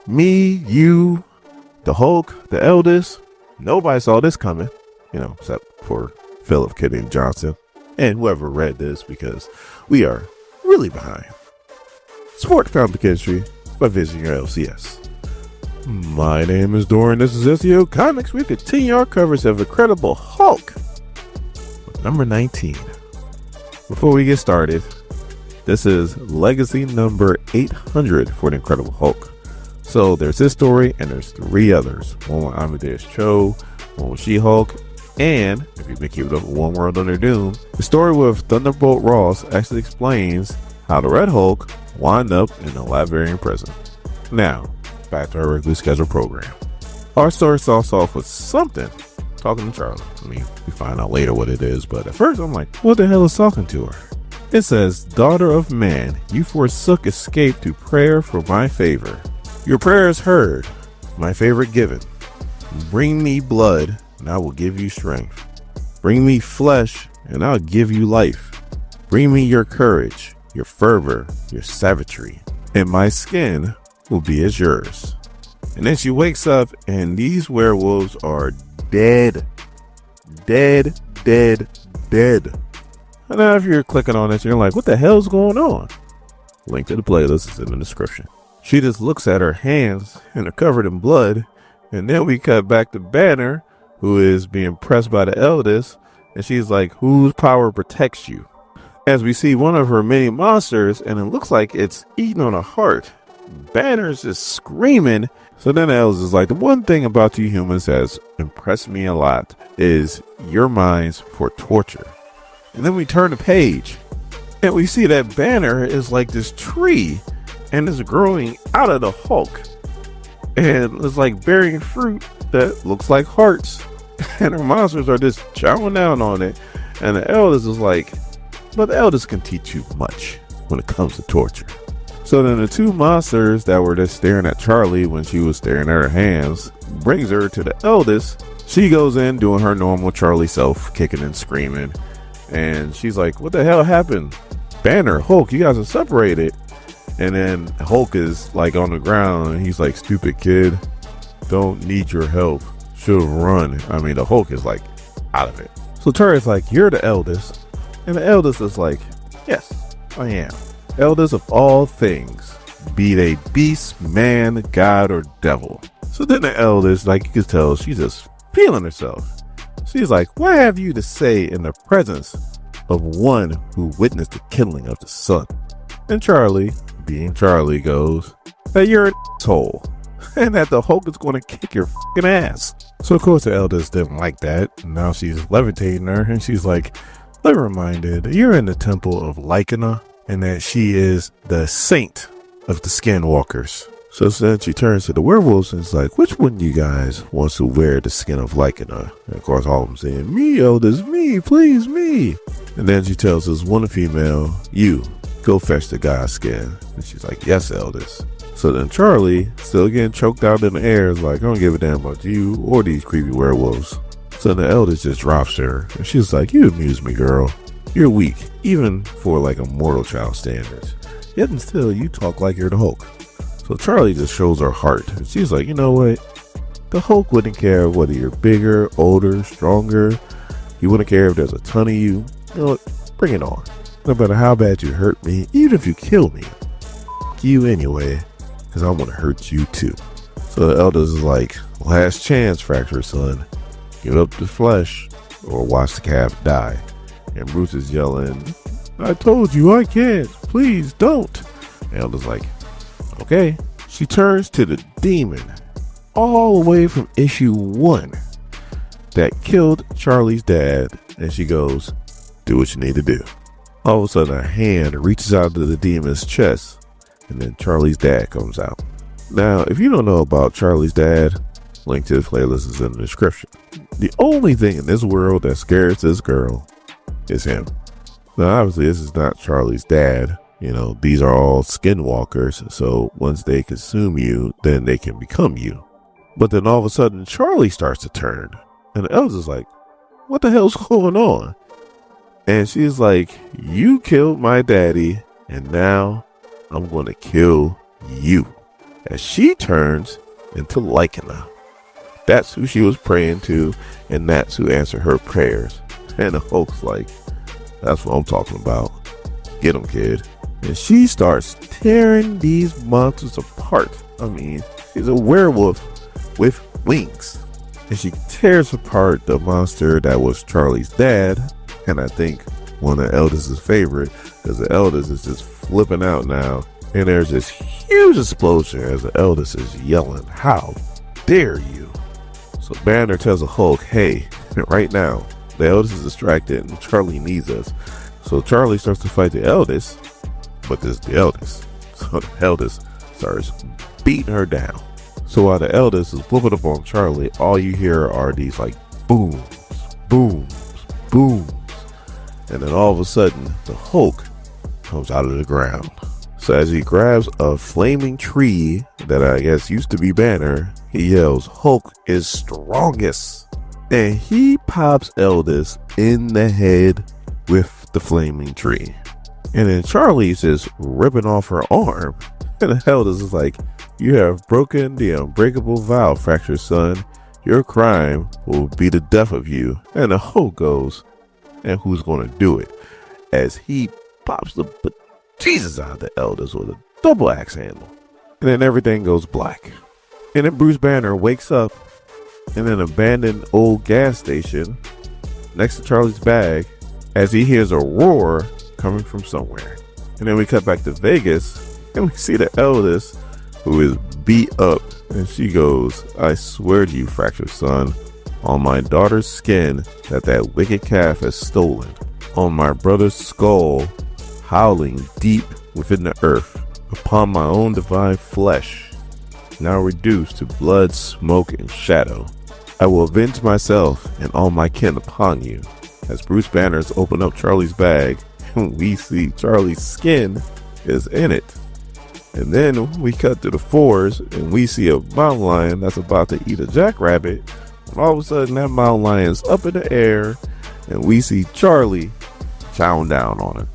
Me, you, the Hulk, the Eldest. Nobody saw this coming, except for Phillip Kidding Johnson and whoever read this, because we are really behind. Support the comic industry by visiting your LCS. My name is Torunn. This is SEO Comics. We continue our coverage of Incredible Hulk, number 19. Before we get started, this is legacy number 800 for the Incredible Hulk. So there's this story and there's 3 others. One with Amadeus Cho, one with She-Hulk, and if you keep it up with One World Under Doom, the story with Thunderbolt Ross actually explains how the Red Hulk wound up in a Latvian prison. Now, back to our regularly scheduled program. Our story starts off with something talking to Charlie. We find out later what it is, but at first I'm like, what the hell is talking to her? It says, "Daughter of man, you forsook escape to prayer for my favor. Your prayer is heard, my favor given. Bring me blood, and I will give you strength. Bring me flesh, and I'll give you life. Bring me your courage, your fervor, your savagery, and my skin will be as yours." And then she wakes up, and these werewolves are dead. Dead. And now if you're clicking on this, you're like, what the hell's going on? Link to the playlist is in the description. She just looks at her hands, and they're covered in blood. And then we cut back to Banner, who is being pressed by the Eldest, and she's like, whose power protects you? As we see one of her many monsters, and it looks like it's eating on a heart. Banner's just screaming. So then the Eldest is like, the one thing about you humans has impressed me a lot is your minds for torture. And then we turn the page, and we see that Banner is like this tree, and it's growing out of the Hulk. And it's like bearing fruit that looks like hearts. And her monsters are just chowing down on it. And the Eldest is like, but the Eldest can teach you much when it comes to torture. So then the 2 monsters that were just staring at Charlie when she was staring at her hands brings her to the Eldest. She goes in doing her normal Charlie self, kicking and screaming. And she's like, what the hell happened? Banner, Hulk, you guys are separated. And then Hulk is like on the ground, and he's like, stupid kid, don't need your help, should run. I mean, the Hulk is like out of it. So Charlie's like, you're the Eldest. And the Eldest is like, yes, I am. Eldest of all things, be they beast, man, god, or devil. So then the Eldest, like you can tell, she's just feeling herself. She's like, what have you to say in the presence of one who witnessed the killing of the son? And Charlie, being Charlie, goes that you're an asshole and that the Hulk is going to kick your fucking ass. So of course the Eldest didn't like that. Now she's levitating her, and she's like, I'm reminded you're in the temple of Lycana, and that she is the saint of the SKINWALKERs. So then she turns to the werewolves and is like, which one of you guys wants to wear the skin of Lycana? And of course all of them saying, me, Eldest, me, please, me. And then she tells us one female, you go fetch the guy's skin. And she's like, yes, Eldest. So then Charlie, still getting choked out in the air, is like, I don't give a damn about you or these creepy werewolves. So the Eldest just drops her, and she's like, you amuse me, girl. You're weak, even for like a mortal child standards. Yet and still, you talk like you're the Hulk. So Charlie just shows her heart, and she's like, you know what? The Hulk wouldn't care whether you're bigger, older, stronger. He wouldn't care if there's a ton of you. You know what? Bring it on. No matter how bad you hurt me, even if you kill me, you anyway, because I want to hurt you too. So the Eldest is like, last chance, Fracture son. Give up the flesh or watch the calf die. And Bruce is yelling, I told you I can't. Please don't. And Eldest is like, okay. She turns to the demon all the way from issue 1 that killed Charlie's dad, and she goes, do what you need to do. All of a sudden a hand reaches out to the demon's chest, and then Charlie's dad comes out. Now, if you don't know about Charlie's dad, link to the playlist is in the description. The only thing in this world that scares this girl is him. Now, obviously, this is not Charlie's dad. You know, these are all skinwalkers, so once they consume you, then they can become you. But then all of a sudden, Charlie starts to turn, and the Eldest is like, what the hell's going on? And she's like, you killed my daddy, and now I'm going to kill you. as she turns into Lycana. That's who she was praying to, and that's who answered her prayers. And the Hulk's like, that's what I'm talking about. Get him, kid. And she starts tearing these monsters apart. I mean, she's a werewolf with wings. And she tears apart the monster that was Charlie's dad. And I think one of Eldest's favorite, because the Eldest is just flipping out now. And there's this huge explosion as the Eldest is yelling, "How dare you!" So Banner tells the Hulk, "Hey, right now, the Eldest is distracted and Charlie needs us." So Charlie starts to fight the Eldest, but this is the Eldest. So the Eldest starts beating her down. So while the Eldest is whooping up on Charlie, all you hear are these like booms, booms, booms. And then all of a sudden, the Hulk comes out of the ground. So as he grabs a flaming tree that I guess used to be Banner, he yells, "Hulk is strongest." And he pops Eldest in the head with the flaming tree. And then Charlie's just ripping off her arm. And the Eldest is like, "You have broken the unbreakable vow, fractured son. Your crime will be the death of you." And the Hulk goes, "And who's going to do it?" As he pops the Jesus out of the Eldest with a double axe handle. And then everything goes black. And then Bruce Banner wakes up in an abandoned old gas station next to Charlie's bag as he hears a roar coming from somewhere. And then we cut back to Vegas and we see the Eldest, who is beat up, and she goes, "I swear to you, fractured son, on my daughter's skin that wicked calf has stolen, on my brother's skull, howling deep within the earth, upon my own divine flesh, now reduced to blood, smoke, and shadow, I will avenge myself and all my kin upon you." As Bruce Banner's open up Charlie's bag, and we see Charlie's skin is in it. And then we cut to the forest, and we see a mountain lion that's about to eat a jackrabbit. And all of a sudden, that mountain lion's up in the air, and we see Charlie chowing down on him.